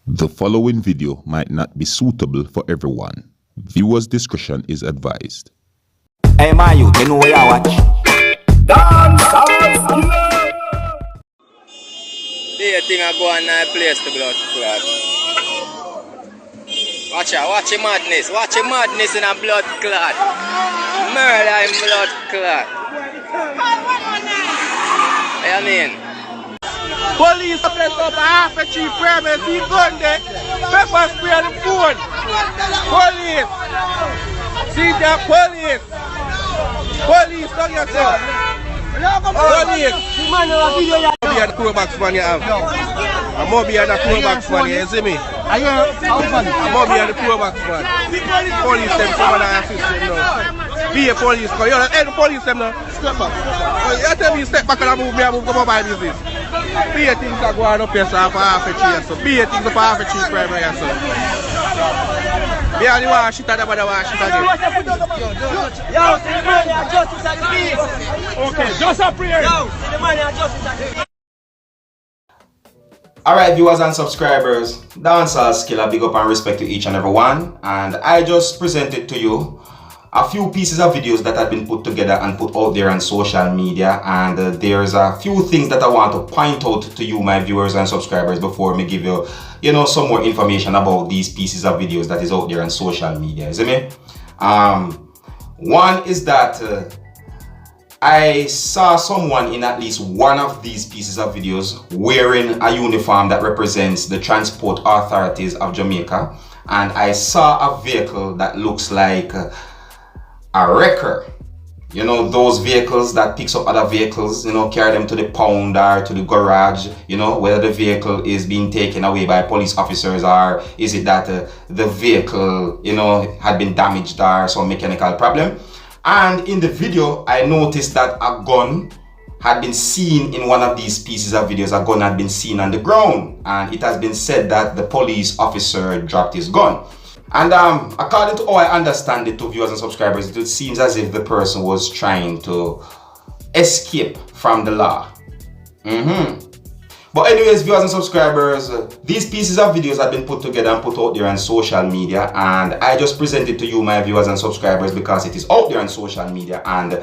The following video might not be suitable for everyone. Viewers' discretion is advised. Hey, my youth, you know where I watch? Dancehall. The thing I go on a place to blood clot. Watch out, watch your madness in a blood clot. Murder in blood clot. What you mean? Police up half a cheap premise, he gun there. Pepper spray on the phone. Police. See that police. Police, don't yourself. Police. I'm here the throwbacks man you have. I'm over here the throwbacks man, you see me? I'm over here the throwbacks man. Police them come and assist them now. Be a police, because you're not the police them now. Step back. You tell me step back and I move, come on by business. Be a things that go on up here so for half a cheese, so be a things for half a cheese primary, so. Be a the one shit and the other one shit again. Yo, see the money and justice at the peace. Okay, just a prayer. Yo, see the money and justice at the peace. Alright, viewers and subscribers, Dancehall, big up and respect to each and every one. And I just presented to you a few pieces of videos that have been put together and put out there on social media, and there's a few things that I want to point out to you, my viewers and subscribers, before me give you, some more information about these pieces of videos that is out there on social media. You see me? One is that I saw someone in at least one of these pieces of videos wearing a uniform that represents the transport authorities of Jamaica, and I saw a vehicle that looks like a wrecker. Those vehicles that picks up other vehicles, carry them to the pound or to the garage, whether the vehicle is being taken away by police officers, or is it that the vehicle, had been damaged or some mechanical problem. And in the video, I noticed that a gun had been seen in one of these pieces of videos. A gun had been seen on the ground, and it has been said that the police officer dropped his gun. And according to how I understand it, to viewers and subscribers, it seems as if the person was trying to escape from the law. But anyways, viewers and subscribers, these pieces of videos have been put together and put out there on social media, and I just present it to you, my viewers and subscribers, because it is out there on social media. And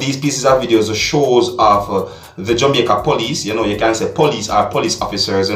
these pieces of videos are shows of the Jamaica police, you can say police or police officers,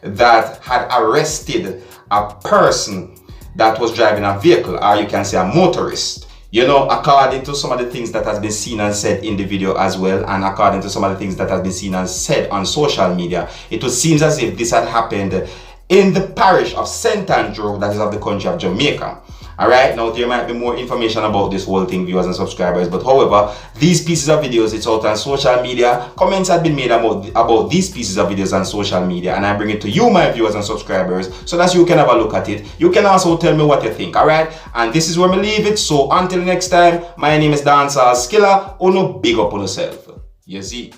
that had arrested a person that was driving a vehicle, or you can say a motorist. According to some of the things that has been seen and said in the video as well, and according to some of the things that has been seen and said on social media, it seems as if this had happened in the parish of St. Andrew, that is of the country of Jamaica. Alright, now there might be more information about this whole thing, viewers and subscribers, but however, these pieces of videos, it's out on social media. Comments have been made about these pieces of videos on social media, and I bring it to you, my viewers and subscribers, so that you can have a look at it. You can also tell me what you think, alright? And this is where we leave it, so until next time, my name is Dancehall Skilla. Uno big up on yourself. You see?